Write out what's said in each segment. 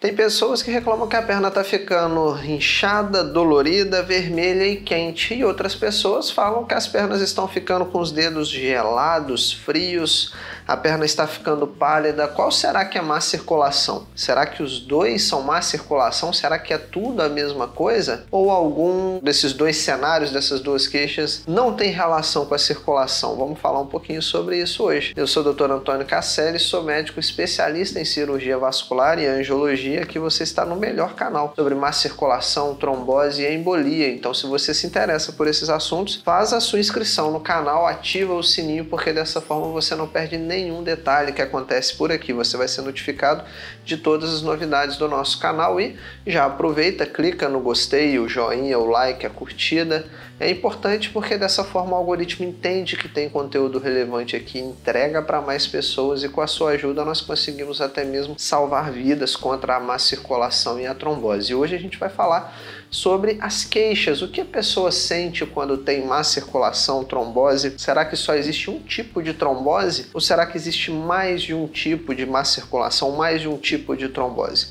Tem pessoas que reclamam que a perna está ficando inchada, dolorida, vermelha e quente. E outras pessoas falam que as pernas estão ficando com os dedos gelados, frios, a perna está ficando pálida. Qual será que é má circulação? Será que os dois são má circulação? Será que é tudo a mesma coisa? Ou algum desses dois cenários, dessas duas queixas, não tem relação com a circulação? Vamos falar um pouquinho sobre isso hoje. Eu sou o Dr. Antônio Casselli, sou médico especialista em cirurgia vascular e angiologia. Aqui você está no melhor canal sobre má circulação, trombose e embolia. Então, se você se interessa por esses assuntos, faz a sua inscrição no canal, ativa o sininho, porque dessa forma você não perde nenhum detalhe que acontece por aqui. Você vai ser notificado de todas as novidades do nosso canal e já aproveita, clica no gostei, o joinha, o like, a curtida. É importante porque dessa forma o algoritmo entende que tem conteúdo relevante aqui, entrega para mais pessoas e com a sua ajuda nós conseguimos até mesmo salvar vidas contra a má circulação e a trombose. E hoje a gente vai falar sobre as queixas, o que a pessoa sente quando tem má circulação, trombose. Será que só existe um tipo de trombose? Ou será que existe mais de um tipo de má circulação, mais de um tipo de trombose?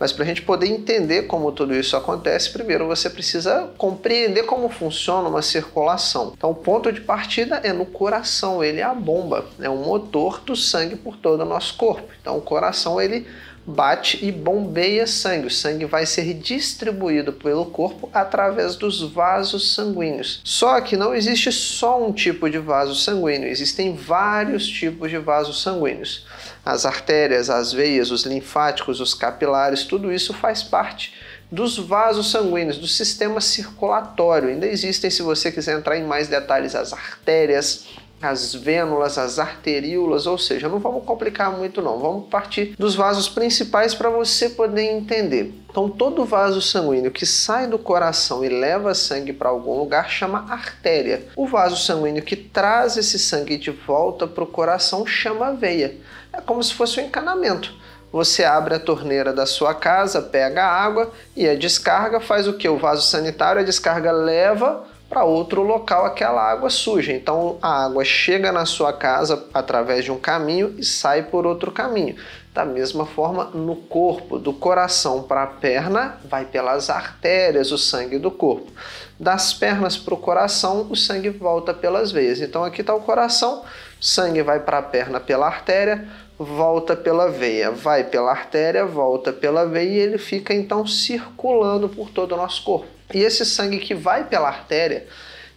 Mas para a gente poder entender como tudo isso acontece, primeiro você precisa compreender como funciona uma circulação. Então o ponto de partida é no coração, ele é a bomba, é o motor do sangue por todo o nosso corpo. Então o coração ele bate e bombeia sangue. O sangue vai ser distribuído pelo corpo através dos vasos sanguíneos. Só que não existe só um tipo de vaso sanguíneo, existem vários tipos de vasos sanguíneos. As artérias, as veias, os linfáticos, os capilares, tudo isso faz parte dos vasos sanguíneos, do sistema circulatório. Ainda existem, se você quiser entrar em mais detalhes, as artérias, as vênulas, as arteríolas, ou seja, não vamos complicar muito não, vamos partir dos vasos principais para você poder entender. Então todo vaso sanguíneo que sai do coração e leva sangue para algum lugar chama artéria. O vaso sanguíneo que traz esse sangue de volta para o coração chama veia. É como se fosse um encanamento. Você abre a torneira da sua casa, pega a água e a descarga faz o que? O vaso sanitário, a descarga leva para outro local aquela água suja. Então a água chega na sua casa através de um caminho e sai por outro caminho. Da mesma forma, no corpo, do coração para a perna, vai pelas artérias o sangue do corpo. Das pernas para o coração, o sangue volta pelas veias. Então aqui está o coração, o sangue vai para a perna pela artéria, volta pela veia, vai pela artéria, volta pela veia e ele fica então circulando por todo o nosso corpo. E esse sangue que vai pela artéria,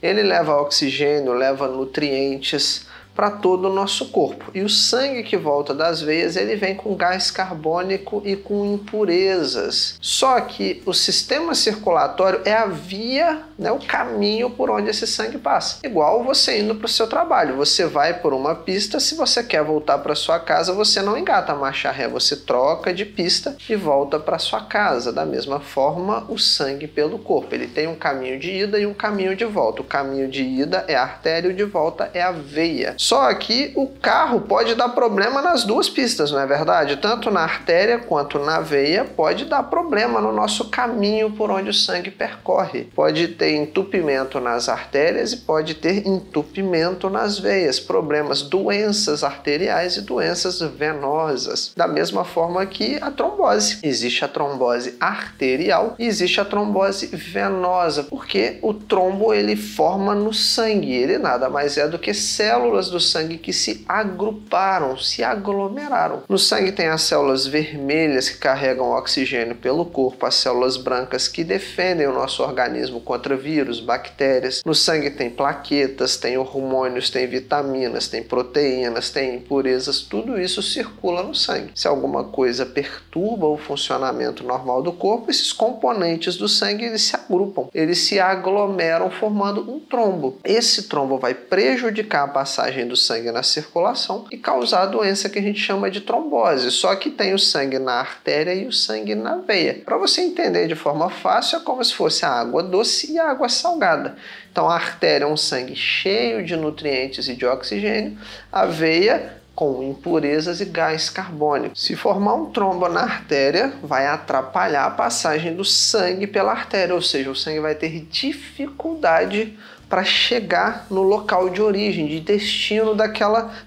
ele leva oxigênio, leva nutrientes para todo o nosso corpo. E o sangue que volta das veias, ele vem com gás carbônico e com impurezas. Só que o sistema circulatório é a via, né, o caminho por onde esse sangue passa. Igual você indo para o seu trabalho. Você vai por uma pista, se você quer voltar para sua casa, você não engata a marcha ré, você troca de pista e volta para sua casa. Da mesma forma, o sangue pelo corpo. Ele tem um caminho de ida e um caminho de volta. O caminho de ida é a artéria e o de volta é a veia. Só que o carro pode dar problema nas duas pistas, não é verdade? Tanto na artéria quanto na veia pode dar problema no nosso caminho por onde o sangue percorre. Pode ter entupimento nas artérias e pode ter entupimento nas veias, problemas, doenças arteriais e doenças venosas. Da mesma forma que a trombose. Existe a trombose arterial e existe a trombose venosa, porque o trombo ele forma no sangue, ele nada mais é do que células do sangue que se agruparam, se aglomeraram. No sangue tem as células vermelhas que carregam oxigênio pelo corpo, as células brancas que defendem o nosso organismo contra vírus, bactérias. No sangue tem plaquetas, tem hormônios, tem vitaminas, tem proteínas, tem impurezas, tudo isso circula no sangue. Se alguma coisa perturba o funcionamento normal do corpo, esses componentes do sangue eles se agrupam, eles se aglomeram formando um trombo. Esse trombo vai prejudicar a passagem do sangue na circulação e causar a doença que a gente chama de trombose. Só que tem o sangue na artéria e o sangue na veia. Para você entender de forma fácil, é como se fosse a água doce e a água salgada. Então a artéria é um sangue cheio de nutrientes e de oxigênio, a veia com impurezas e gás carbônico. Se formar um trombo na artéria, vai atrapalhar a passagem do sangue pela artéria, ou seja, o sangue vai ter dificuldade para chegar no local de origem, de destino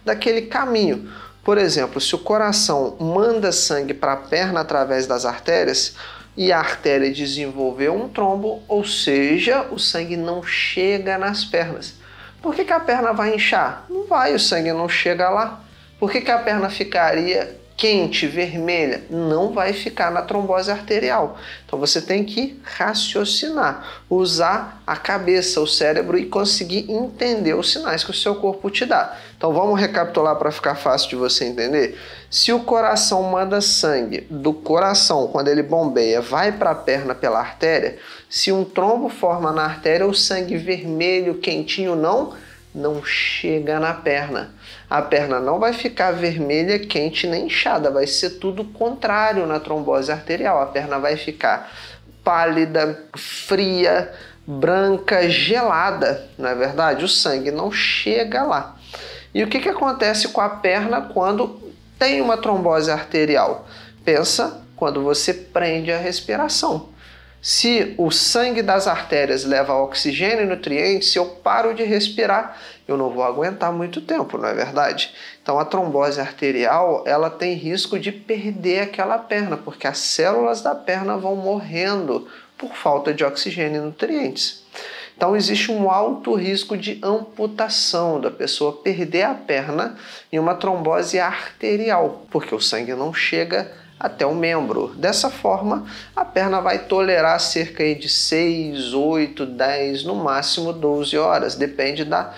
daquele caminho. Por exemplo, se o coração manda sangue para a perna através das artérias e a artéria desenvolveu um trombo, ou seja, o sangue não chega nas pernas. Por que a perna vai inchar? Não vai, o sangue não chega lá. Por que a perna ficaria quente, vermelha? Não vai ficar na trombose arterial. Então você tem que raciocinar, usar a cabeça, o cérebro e conseguir entender os sinais que o seu corpo te dá. Então vamos recapitular para ficar fácil de você entender. Se o coração manda sangue do coração, quando ele bombeia, vai para a perna pela artéria, se um trombo forma na artéria, o sangue vermelho, quentinho, não chega na perna. A perna não vai ficar vermelha, quente nem inchada, vai ser tudo contrário na trombose arterial. A perna vai ficar pálida, fria, branca, gelada, não é verdade? O sangue não chega lá. E o que acontece com a perna quando tem uma trombose arterial? Pensa quando você prende a respiração. Se o sangue das artérias leva oxigênio e nutrientes, se eu paro de respirar, eu não vou aguentar muito tempo, não é verdade? Então a trombose arterial, ela tem risco de perder aquela perna, porque as células da perna vão morrendo por falta de oxigênio e nutrientes. Então existe um alto risco de amputação, da pessoa perder a perna em uma trombose arterial, porque o sangue não chega até o membro. Dessa forma, a perna vai tolerar cerca de 6, 8, 10, no máximo 12 horas. Depende da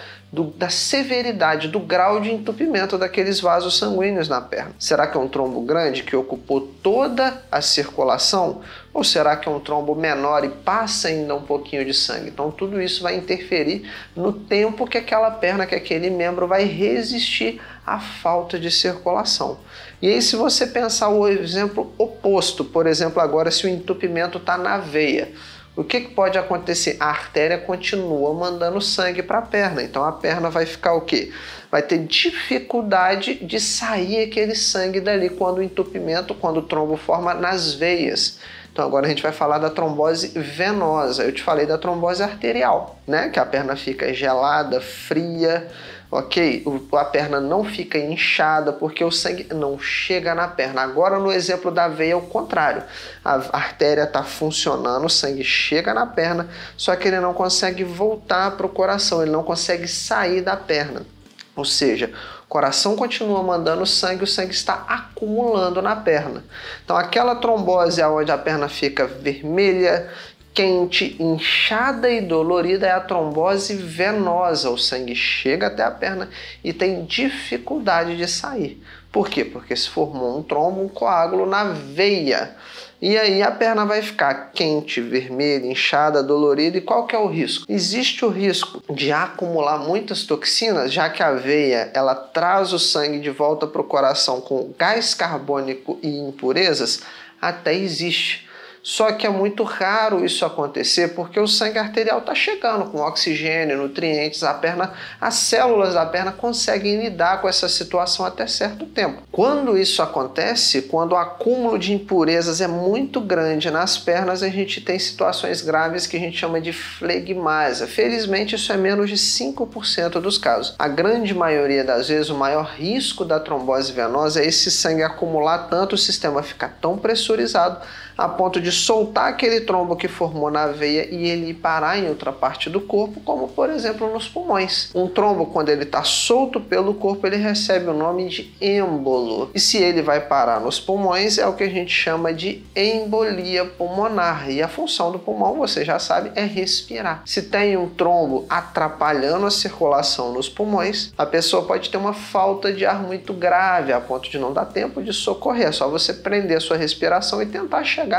severidade, do grau de entupimento daqueles vasos sanguíneos na perna. Será que é um trombo grande que ocupou toda a circulação? Ou será que é um trombo menor e passa ainda um pouquinho de sangue? Então tudo isso vai interferir no tempo que aquela perna, que aquele membro vai resistir à falta de circulação. E aí, se você pensar o exemplo oposto, por exemplo, agora se o entupimento está na veia, o que pode acontecer? A artéria continua mandando sangue para a perna, então a perna vai ficar o quê? Vai ter dificuldade de sair aquele sangue dali quando o entupimento, quando o trombo forma nas veias. Então agora a gente vai falar da trombose venosa. Eu te falei da trombose arterial, né? Que a perna fica gelada, fria, ok? A perna não fica inchada porque o sangue não chega na perna. Agora no exemplo da veia é o contrário. A artéria está funcionando, o sangue chega na perna, só que ele não consegue voltar para o coração, ele não consegue sair da perna. Ou seja, o coração continua mandando sangue, o sangue está acumulando na perna. Então aquela trombose onde a perna fica vermelha, quente, inchada e dolorida é a trombose venosa. O sangue chega até a perna e tem dificuldade de sair. Por quê? Porque se formou um trombo, um coágulo na veia. E aí a perna vai ficar quente, vermelha, inchada, dolorida. E qual que é o risco? Existe o risco de acumular muitas toxinas, já que a veia ela traz o sangue de volta para o coração com gás carbônico e impurezas? Até existe. Só que é muito raro isso acontecer porque o sangue arterial está chegando com oxigênio, nutrientes, as células da perna conseguem lidar com essa situação até certo tempo. Quando isso acontece, quando o acúmulo de impurezas é muito grande nas pernas, a gente tem situações graves que a gente chama de flegmásia. Felizmente isso é menos de 5% dos casos. A grande maioria das vezes o maior risco da trombose venosa é esse sangue acumular tanto, o sistema ficar tão pressurizado a ponto de soltar aquele trombo que formou na veia e ele parar em outra parte do corpo, como por exemplo nos pulmões. Um trombo, quando ele está solto pelo corpo, ele recebe o nome de êmbolo. E se ele vai parar nos pulmões, é o que a gente chama de embolia pulmonar. E a função do pulmão, você já sabe, é respirar. Se tem um trombo atrapalhando a circulação nos pulmões, a pessoa pode ter uma falta de ar muito grave, a ponto de não dar tempo de socorrer. É só você prender a sua respiração e tentar chegar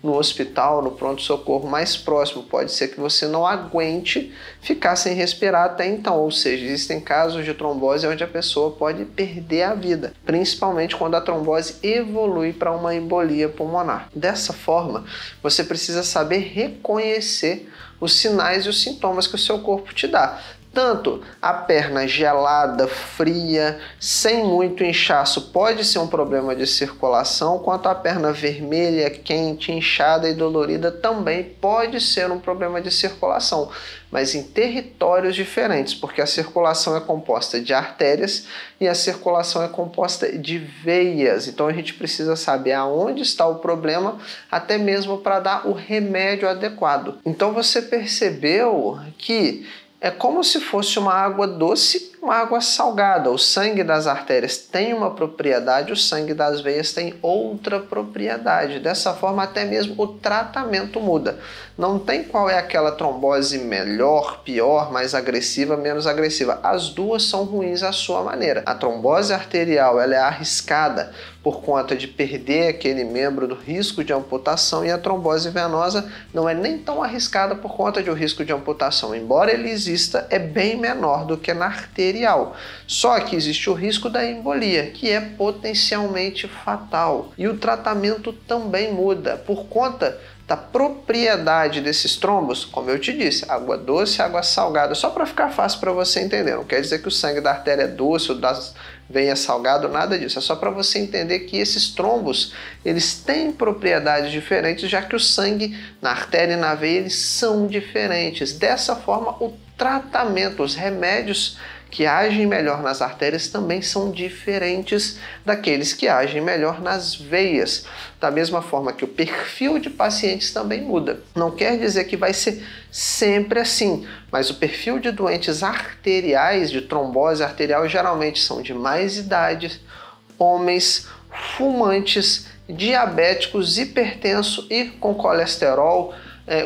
no hospital, no pronto-socorro mais próximo. Pode ser que você não aguente ficar sem respirar até então, ou seja, existem casos de trombose onde a pessoa pode perder a vida, principalmente quando a trombose evolui para uma embolia pulmonar. Dessa forma, você precisa saber reconhecer os sinais e os sintomas que o seu corpo te dá. Tanto a perna gelada, fria, sem muito inchaço pode ser um problema de circulação, quanto a perna vermelha, quente, inchada e dolorida também pode ser um problema de circulação, mas em territórios diferentes, porque a circulação é composta de artérias e a circulação é composta de veias. Então a gente precisa saber aonde está o problema, até mesmo para dar o remédio adequado. Então você percebeu que é como se fosse uma água doce, uma água salgada. O sangue das artérias tem uma propriedade, o sangue das veias tem outra propriedade. Dessa forma, até mesmo o tratamento muda. Não tem qual é aquela trombose melhor, pior, mais agressiva, menos agressiva. As duas são ruins à sua maneira. A trombose arterial ela é arriscada por conta de perder aquele membro do risco de amputação, e a trombose venosa não é nem tão arriscada por conta do risco de amputação. Embora ele exista, é bem menor do que na arterial. Só que existe o risco da embolia, que é potencialmente fatal. E o tratamento também muda por conta da propriedade desses trombos, como eu te disse, água doce, água salgada, só para ficar fácil para você entender. Não quer dizer que o sangue da artéria é doce ou das veias salgado, nada disso. É só para você entender que esses trombos, eles têm propriedades diferentes, já que o sangue na artéria e na veia, eles são diferentes. Dessa forma, o tratamento, os remédios que agem melhor nas artérias também são diferentes daqueles que agem melhor nas veias. Da mesma forma que o perfil de pacientes também muda. Não quer dizer que vai ser sempre assim, mas o perfil de doentes arteriais, de trombose arterial, geralmente são de mais idade, homens, fumantes, diabéticos, hipertensos e com colesterol,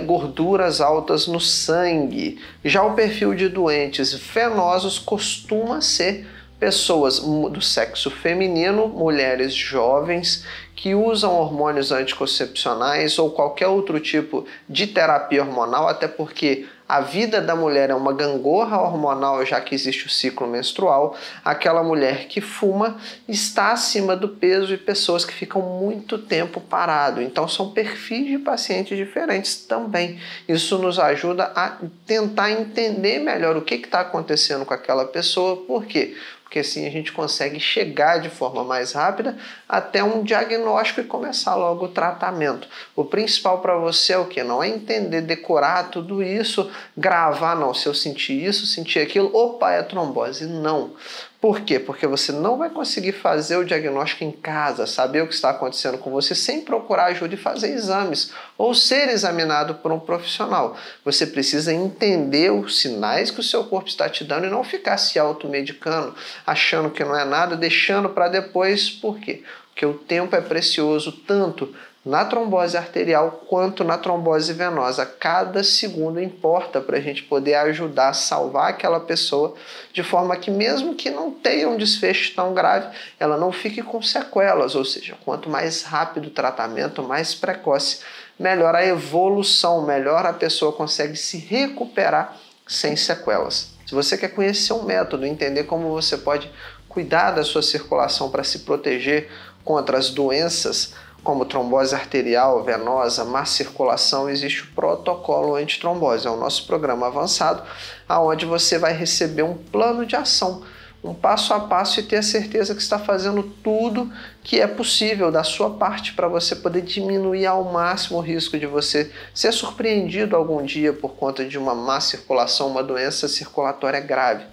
gorduras altas no sangue. Já o perfil de doentes venosos costuma ser pessoas do sexo feminino, mulheres jovens que usam hormônios anticoncepcionais ou qualquer outro tipo de terapia hormonal, até porque a vida da mulher é uma gangorra hormonal, já que existe o ciclo menstrual. Aquela mulher que fuma está acima do peso, e pessoas que ficam muito tempo parado. Então são perfis de pacientes diferentes também. Isso nos ajuda a tentar entender melhor o que está acontecendo com aquela pessoa. Por quê? Porque assim a gente consegue chegar de forma mais rápida até um diagnóstico e começar logo o tratamento. O principal para você é o quê? Não é entender, decorar tudo isso, gravar, não. Se eu sentir isso, sentir aquilo, opa, é trombose. Não. Por quê? Porque você não vai conseguir fazer o diagnóstico em casa, saber o que está acontecendo com você sem procurar ajuda e fazer exames ou ser examinado por um profissional. Você precisa entender os sinais que o seu corpo está te dando e não ficar se automedicando, achando que não é nada, deixando para depois. Por quê? Porque o tempo é precioso tanto na trombose arterial quanto na trombose venosa. Cada segundo importa para a gente poder ajudar a salvar aquela pessoa, de forma que mesmo que não tenha um desfecho tão grave, ela não fique com sequelas. Ou seja, quanto mais rápido o tratamento, mais precoce, melhor a evolução, melhor a pessoa consegue se recuperar sem sequelas. Se você quer conhecer um método, entender como você pode cuidar da sua circulação para se proteger contra as doenças como trombose arterial, venosa, má circulação, existe o protocolo antitrombose. É o nosso programa avançado, onde você vai receber um plano de ação, um passo a passo, e ter a certeza que está fazendo tudo que é possível da sua parte para você poder diminuir ao máximo o risco de você ser surpreendido algum dia por conta de uma má circulação, uma doença circulatória grave.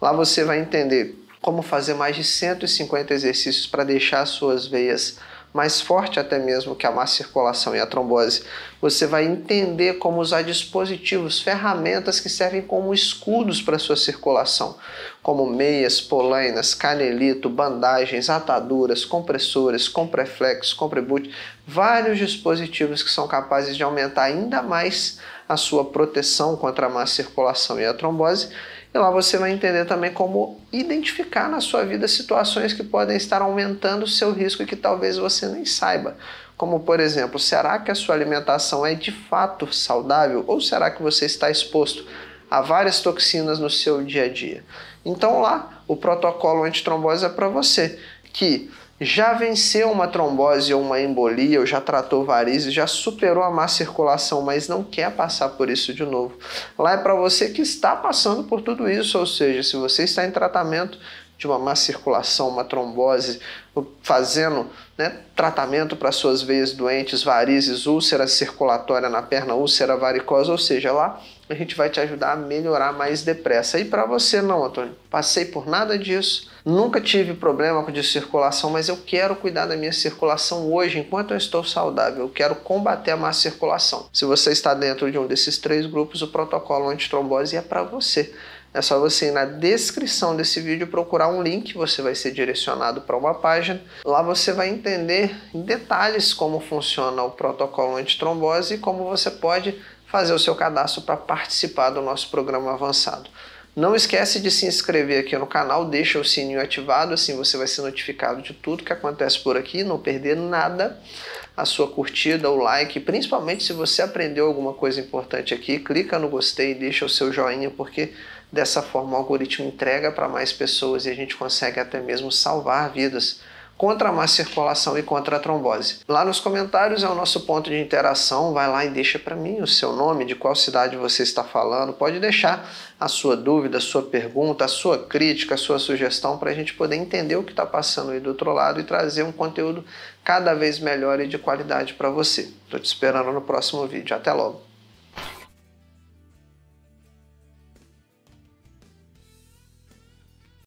Lá você vai entender como fazer mais de 150 exercícios para deixar as suas veias mais forte até mesmo que a má circulação e a trombose. Você vai entender como usar dispositivos, ferramentas que servem como escudos para a sua circulação, como meias, polainas, canelito, bandagens, ataduras, compressores, compreflex, compreboot, vários dispositivos que são capazes de aumentar ainda mais a sua proteção contra a má circulação e a trombose. E lá você vai entender também como identificar na sua vida situações que podem estar aumentando o seu risco e que talvez você nem saiba. Como, por exemplo, será que a sua alimentação é de fato saudável ou será que você está exposto a várias toxinas no seu dia a dia? Então lá, o protocolo antitrombose é para você que já venceu uma trombose ou uma embolia, ou já tratou varizes, já superou a má circulação, mas não quer passar por isso de novo. Lá é para você que está passando por tudo isso, ou seja, se você está em tratamento de uma má circulação, uma trombose, fazendo tratamento para suas veias doentes, varizes, úlcera circulatória na perna, úlcera varicosa, ou seja, lá a gente vai te ajudar a melhorar mais depressa. E para você não, Antônio, passei por nada disso, nunca tive problema de circulação, mas eu quero cuidar da minha circulação hoje, enquanto eu estou saudável, eu quero combater a má circulação. Se você está dentro de um desses 3 grupos, o protocolo antitrombose é para você. É só você ir na descrição desse vídeo procurar um link, você vai ser direcionado para uma página. Lá você vai entender em detalhes como funciona o protocolo antitrombose e como você pode fazer o seu cadastro para participar do nosso programa avançado. Não esquece de se inscrever aqui no canal, deixa o sininho ativado, assim você vai ser notificado de tudo que acontece por aqui, não perder nada. A sua curtida, o like, principalmente se você aprendeu alguma coisa importante aqui, clica no gostei e deixa o seu joinha, porque dessa forma o algoritmo entrega para mais pessoas e a gente consegue até mesmo salvar vidas contra a má circulação e contra a trombose. Lá nos comentários é o nosso ponto de interação, vai lá e deixa para mim o seu nome, de qual cidade você está falando, pode deixar a sua dúvida, a sua pergunta, a sua crítica, a sua sugestão para a gente poder entender o que está passando aí do outro lado e trazer um conteúdo cada vez melhor e de qualidade para você. Estou te esperando no próximo vídeo. Até logo!